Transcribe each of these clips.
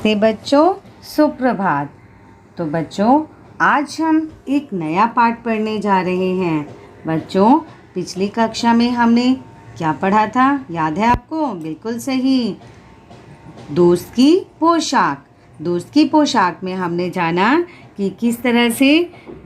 नमस्ते बच्चों, सुप्रभात। तो बच्चों, आज हम एक नया पाठ पढ़ने जा रहे हैं। बच्चों, पिछली कक्षा में हमने क्या पढ़ा था, याद है आपको? बिल्कुल सही, दोस्त की पोशाक। दोस्त की पोशाक में हमने जाना कि किस तरह से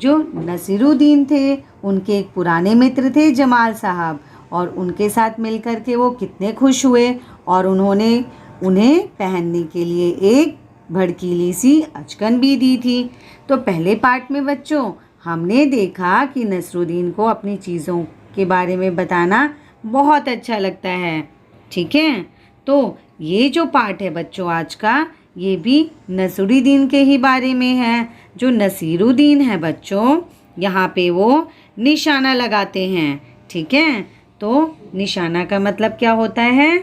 जो नसीरुद्दीन थे, उनके एक पुराने मित्र थे जमाल साहब, और उनके साथ मिलकर के वो कितने खुश हुए और उन्होंने उन्हें पहनने के लिए एक भड़कीली सी अचकन भी दी थी। तो पहले पार्ट में बच्चों हमने देखा कि नसरुद्दीन को अपनी चीज़ों के बारे में बताना बहुत अच्छा लगता है। ठीक है, तो ये जो पार्ट है बच्चों आज का, ये भी नसरुद्दीन के ही बारे में है। जो नसीरुद्दीन है बच्चों, यहाँ पे वो निशाना लगाते हैं। ठीक है, तो निशाना का मतलब क्या होता है?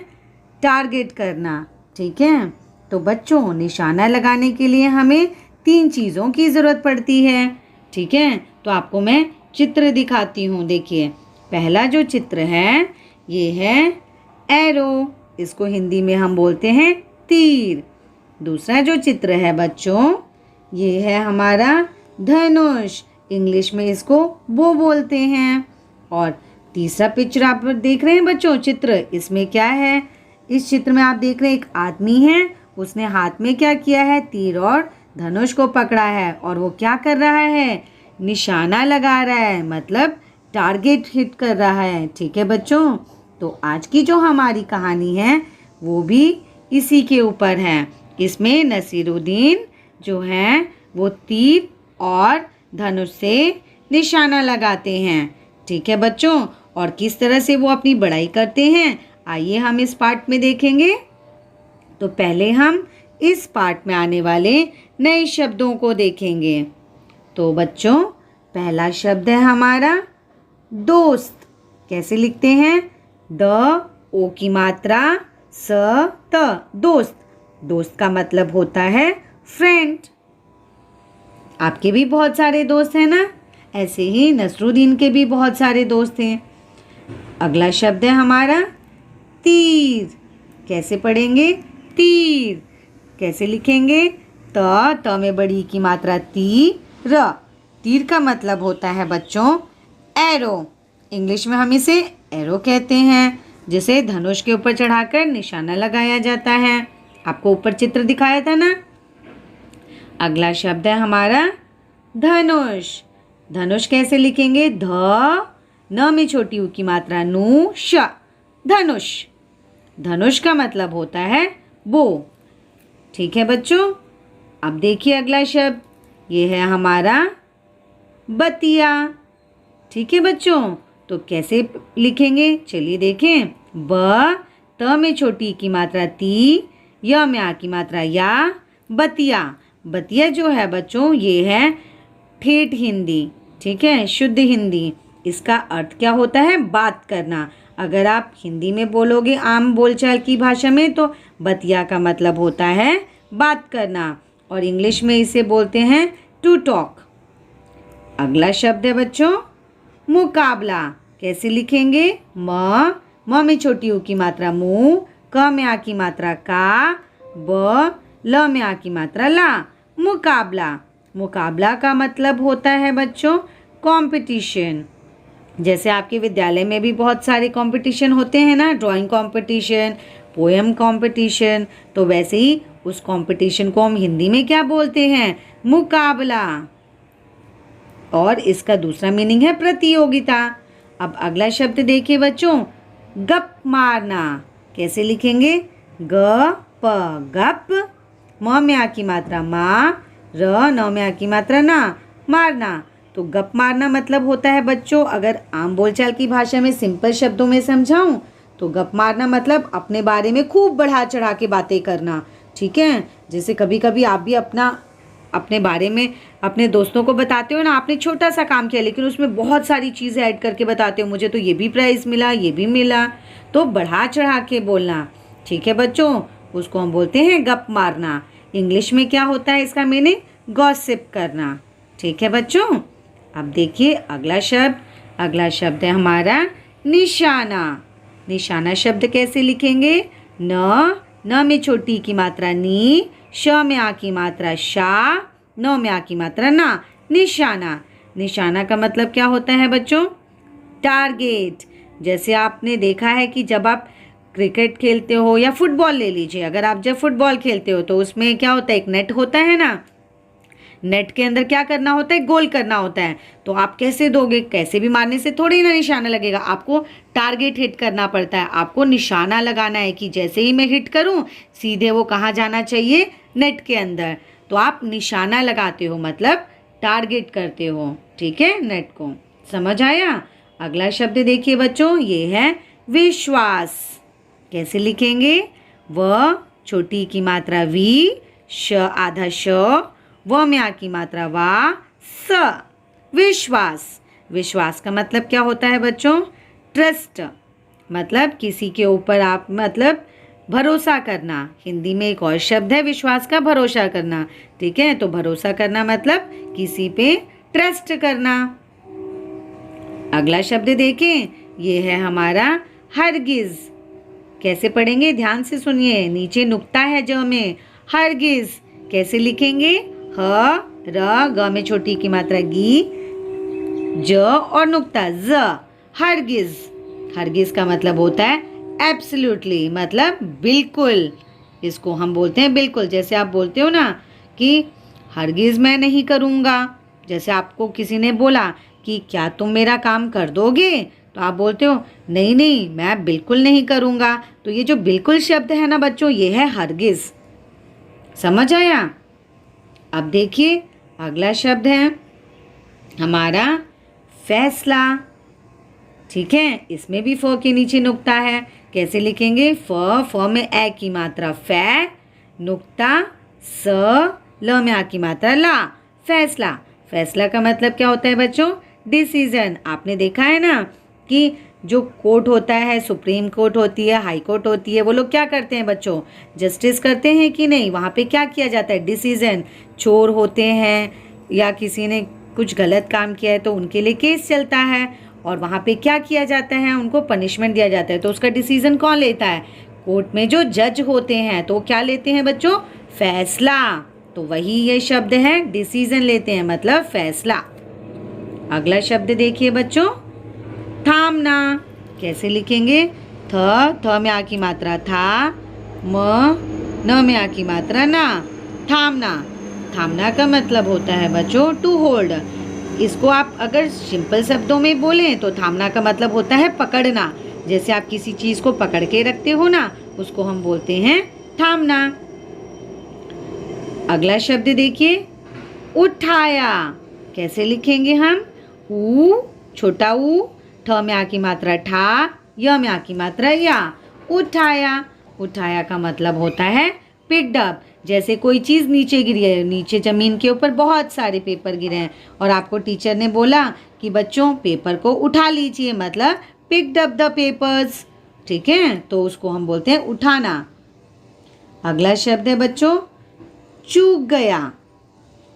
टारगेट करना। ठीक है, तो बच्चों निशाना लगाने के लिए हमें 3 चीज़ों की ज़रूरत पड़ती है। ठीक है, तो आपको मैं चित्र दिखाती हूँ। देखिए, पहला जो चित्र है ये है एरो, इसको हिंदी में हम बोलते हैं तीर। दूसरा जो चित्र है बच्चों, ये है हमारा धनुष, इंग्लिश में इसको बो बोलते हैं। और तीसरा पिक्चर आप देख रहे हैं बच्चों, चित्र, इसमें क्या है? इस चित्र में आप देख रहे हैं एक आदमी है, उसने हाथ में क्या किया है? तीर और धनुष को पकड़ा है, और वो क्या कर रहा है? निशाना लगा रहा है, मतलब टारगेट हिट कर रहा है। ठीक है बच्चों, तो आज की जो हमारी कहानी है वो भी इसी के ऊपर है। इसमें नसीरुद्दीन जो हैं वो तीर और धनुष से निशाना लगाते हैं। ठीक है बच्चों, और किस तरह से वो अपनी बड़ाई करते हैं, आइए हम इस पार्ट में देखेंगे। तो पहले हम इस पार्ट में आने वाले नए शब्दों को देखेंगे। तो बच्चों, पहला शब्द है हमारा दोस्त। कैसे लिखते हैं? द ओ की मात्रा स त, दोस्त। दोस्त का मतलब होता है फ्रेंड। आपके भी बहुत सारे दोस्त हैं ना, ऐसे ही नसरुद्दीन के भी बहुत सारे दोस्त हैं। अगला शब्द है हमारा तीर। कैसे पढ़ेंगे? तीर। कैसे लिखेंगे? त में बड़ी की मात्रा ती, र। तीर का मतलब होता है बच्चों एरो। इंग्लिश में हम इसे एरो कहते हैं, जिसे धनुष के ऊपर चढ़ाकर निशाना लगाया जाता है। आपको ऊपर चित्र दिखाया था ना। अगला शब्द है हमारा धनुष। धनुष कैसे लिखेंगे? ध न में छोटी ऊ की मात्रा नू, श, धनुष। धनुष का मतलब होता है बो। ठीक है बच्चों, अब देखिए अगला शब्द, ये है हमारा बतिया। ठीक है बच्चों, तो कैसे लिखेंगे? चलिए देखें। ब त में छोटी की मात्रा ती, य में आ की मात्रा या, बतिया। बतिया जो है बच्चों, ये है ठेठ हिंदी। ठीक है, शुद्ध हिंदी। इसका अर्थ क्या होता है? बात करना। अगर आप हिंदी में बोलोगे आम बोलचाल की भाषा में, तो बतिया का मतलब होता है बात करना, और इंग्लिश में इसे बोलते हैं टू टॉक। अगला शब्द है बच्चों मुकाबला। कैसे लिखेंगे? म में छोटी ऊ की मात्रा मु, क में आ की मात्रा का, ब ल में आ की मात्रा ला, मुकाबला। मुकाबला का मतलब होता है बच्चों कंपटीशन। जैसे आपके विद्यालय में भी बहुत सारे कंपटीशन होते हैं ना, ड्राइंग कंपटीशन, पोएम कंपटीशन, तो वैसे ही उस कंपटीशन को हम हिंदी में क्या बोलते हैं? मुकाबला। और इसका दूसरा मीनिंग है प्रतियोगिता। अब अगला शब्द देखिए बच्चों, गप मारना। कैसे लिखेंगे? ग प, गप, म में आ की मात्रा मा, र न में आ की मात्रा ना, मारना। तो गप मारना मतलब होता है बच्चों, अगर आम बोलचाल की भाषा में सिंपल शब्दों में समझाऊं, तो गप मारना मतलब अपने बारे में खूब बढ़ा चढ़ा के बातें करना। ठीक है, जैसे कभी कभी आप भी अपने बारे में अपने दोस्तों को बताते हो ना, आपने छोटा सा काम किया लेकिन उसमें बहुत सारी चीज़ें ऐड करके बताते हो, मुझे तो ये भी प्राइज़ मिला, ये भी मिला, तो बढ़ा चढ़ा के बोलना। ठीक है बच्चों, उसको हम बोलते हैं गप मारना। इंग्लिश में क्या होता है इसका मीनिंग? गॉसिप करना। ठीक है बच्चों, अब देखिए अगला शब्द। अगला शब्द है हमारा निशाना। निशाना शब्द कैसे लिखेंगे? न में छोटी की मात्रा नी, श में आ की मात्रा शा, न में आ की मात्रा ना, निशाना। निशाना का मतलब क्या होता है बच्चों? टारगेट। जैसे आपने देखा है कि जब आप क्रिकेट खेलते हो या फुटबॉल ले लीजिए, अगर आप जब फुटबॉल खेलते हो तो उसमें क्या होता है, एक नेट होता है ना, नेट के अंदर क्या करना होता है, गोल करना होता है। तो आप कैसे दोगे? कैसे भी मारने से थोड़ी ना निशाना लगेगा, आपको टारगेट हिट करना पड़ता है, आपको निशाना लगाना है कि जैसे ही मैं हिट करूं सीधे वो कहाँ जाना चाहिए, नेट के अंदर। तो आप निशाना लगाते हो मतलब टारगेट करते हो, ठीक है, नेट को। समझ आया? अगला शब्द देखिए बच्चों, ये है विश्वास। कैसे लिखेंगे? व छोटी की मात्रा वी, श आधा श, व में आ की मात्रा वा, स। विश्वास। विश्वास का मतलब क्या होता है बच्चों? ट्रस्ट। मतलब किसी के ऊपर आप मतलब भरोसा करना। हिंदी में एक और शब्द है विश्वास का, भरोसा करना। ठीक है, तो भरोसा करना मतलब किसी पे ट्रस्ट करना। अगला शब्द देखें, ये है हमारा हरगिज। कैसे पढ़ेंगे? ध्यान से सुनिए, नीचे नुक्ता है ज में, हरगिज। कैसे लिखेंगे? ह र ग में छोटी की मात्रा गी, ज और नुक्ता ज, हरगिज। हरगिज का मतलब होता है एब्सोल्युटली, मतलब बिल्कुल। इसको हम बोलते हैं बिल्कुल। जैसे आप बोलते हो ना कि हरगिज मैं नहीं करूँगा। जैसे आपको किसी ने बोला कि क्या तुम मेरा काम कर दोगे, तो आप बोलते हो नहीं नहीं मैं बिल्कुल नहीं करूँगा। तो ये जो बिल्कुल शब्द है ना बच्चों, ये है हरगिज। समझ आया? अब देखिए अगला शब्द है हमारा फैसला। ठीक है, इसमें भी फ के नीचे नुक्ता है। कैसे लिखेंगे? फ में ए की मात्रा फै, नुक्ता स, ल में आ की मात्रा ला, फैसला। फैसला का मतलब क्या होता है बच्चों? डिसीजन। आपने देखा है ना कि जो कोर्ट होता है, सुप्रीम कोर्ट होती है, हाई कोर्ट होती है, वो लोग क्या करते हैं बच्चों? जस्टिस करते हैं कि नहीं? वहाँ पे क्या किया जाता है? डिसीजन। चोर होते हैं या किसी ने कुछ गलत काम किया है तो उनके लिए केस चलता है और वहाँ पे क्या किया जाता है? उनको पनिशमेंट दिया जाता है। तो उसका डिसीजन कौन लेता है? कोर्ट में जो जज होते हैं। तो क्या लेते हैं बच्चों? फैसला। तो वही ये शब्द है, डिसीजन लेते हैं मतलब फैसला। अगला शब्द देखिए बच्चों, थामना। कैसे लिखेंगे? थ में आ की मात्रा था, न में आ की मात्रा ना, थामना। थामना का मतलब होता है बच्चों टू होल्ड। इसको आप अगर सिंपल शब्दों में बोलें तो थामना का मतलब होता है पकड़ना। जैसे आप किसी चीज़ को पकड़ के रखते हो ना, उसको हम बोलते हैं थामना। अगला शब्द देखिए, उठाया। कैसे लिखेंगे हम? ऊ छोटा ऊ, ठ में आ की मात्रा ठा, य में आ की मात्रा या, उठाया। उठाया का मतलब होता है पिक्ड अप। जैसे कोई चीज़ नीचे गिरी है, नीचे ज़मीन के ऊपर बहुत सारे पेपर गिरे हैं और आपको टीचर ने बोला कि बच्चों पेपर को उठा लीजिए, मतलब पिक्ड अप द पेपर्स। ठीक है, तो उसको हम बोलते हैं उठाना। अगला शब्द है बच्चों चूक गया।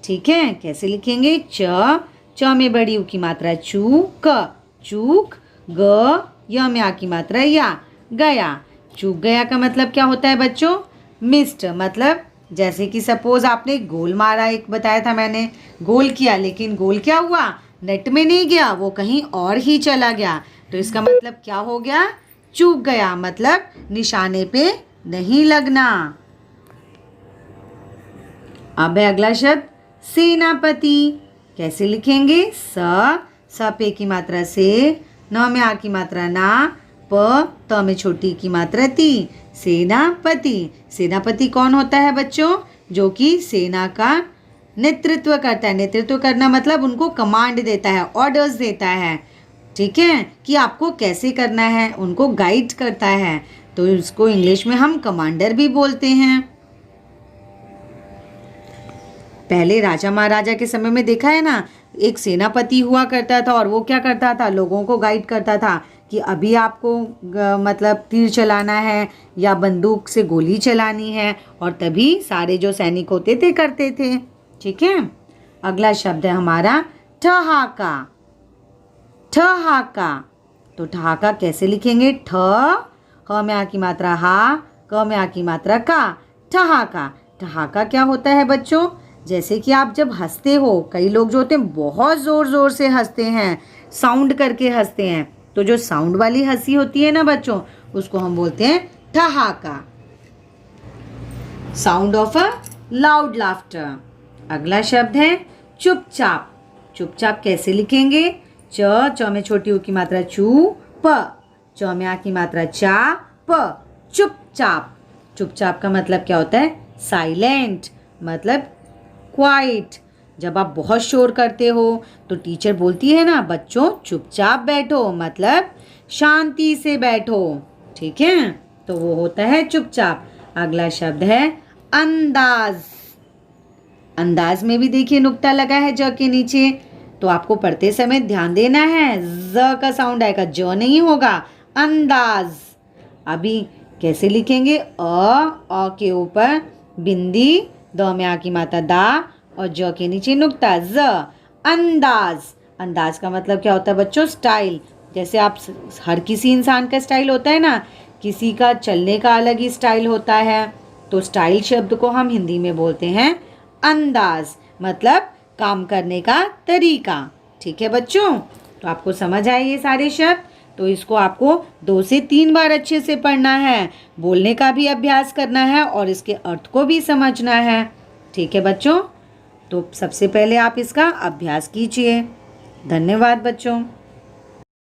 ठीक है, कैसे लिखेंगे? च में बड़ी ऊ की मात्रा चू, क चूक, ग य में आ की मात्रा या, गया। चूक गया का मतलब क्या होता है बच्चों? मिस्ड। मतलब जैसे कि सपोज आपने गोल मारा, एक बताया था मैंने, गोल किया लेकिन गोल क्या हुआ? नेट में नहीं गया, वो कहीं और ही चला गया। तो इसका मतलब क्या हो गया? चूक गया, मतलब निशाने पे नहीं लगना। अब है अगला शब्द सेनापति। कैसे लिखेंगे? स पे की मात्रा से, न में आ की मात्रा ना, त में छोटी की मात्रा ती, सेनापति। सेनापति कौन होता है बच्चों? जो कि सेना का नेतृत्व करता है। नेतृत्व करना मतलब उनको कमांड देता है, ऑर्डर्स देता है। ठीक है, कि आपको कैसे करना है, उनको गाइड करता है। तो इसको इंग्लिश में हम कमांडर भी बोलते हैं। पहले राजा महाराजा के समय में देखा है ना, एक सेनापति हुआ करता था और वो क्या करता था? लोगों को गाइड करता था कि अभी आपको मतलब तीर चलाना है या बंदूक से गोली चलानी है, और तभी सारे जो सैनिक होते थे करते थे। ठीक है, अगला शब्द है हमारा ठहाका। ठहाका। तो ठहाका कैसे लिखेंगे? ठ, ह में आ की मात्रा हा, क में आ की मात्रा का, ठहाका। ठहाका क्या होता है बच्चों? जैसे कि आप जब हंसते हो, कई लोग जो होते हैं बहुत ज़ोर ज़ोर से हंसते हैं, साउंड करके हंसते हैं, तो जो साउंड वाली हंसी होती है ना बच्चों, उसको हम बोलते हैं ठहाका। Sound of a loud laughter. अगला शब्द है चुपचाप। चुपचाप कैसे लिखेंगे? च में छोटी ऊ की मात्रा चू, प, च में आ की मात्रा चा, प, चुपचाप। चुपचाप का मतलब क्या होता है? साइलेंट, मतलब क्वाइट। जब आप बहुत शोर करते हो तो टीचर बोलती है ना, बच्चों चुपचाप बैठो, मतलब शांति से बैठो। ठीक है, तो वो होता है चुपचाप। अगला शब्द है अंदाज। अंदाज में भी देखिए नुक्ता लगा है ज के नीचे, तो आपको पढ़ते समय ध्यान देना है, ज का साउंड आएगा, ज नहीं होगा। अंदाज। अभी कैसे लिखेंगे? अ के ऊपर बिंदी, द में आ की मात्रा दा, और ज के नीचे नुक्ता, ज। अंदाज। अंदाज का मतलब क्या होता है बच्चों? स्टाइल। जैसे आप हर किसी इंसान का स्टाइल होता है ना, किसी का चलने का अलग ही स्टाइल होता है, तो स्टाइल शब्द को हम हिंदी में बोलते हैं अंदाज, मतलब काम करने का तरीका। ठीक है बच्चों, तो आपको समझ आए ये सारे शब्द? तो इसको आपको 2 से 3 बार अच्छे से पढ़ना है, बोलने का भी अभ्यास करना है और इसके अर्थ को भी समझना है। ठीक है बच्चों, तो सबसे पहले आप इसका अभ्यास कीजिए। धन्यवाद बच्चों।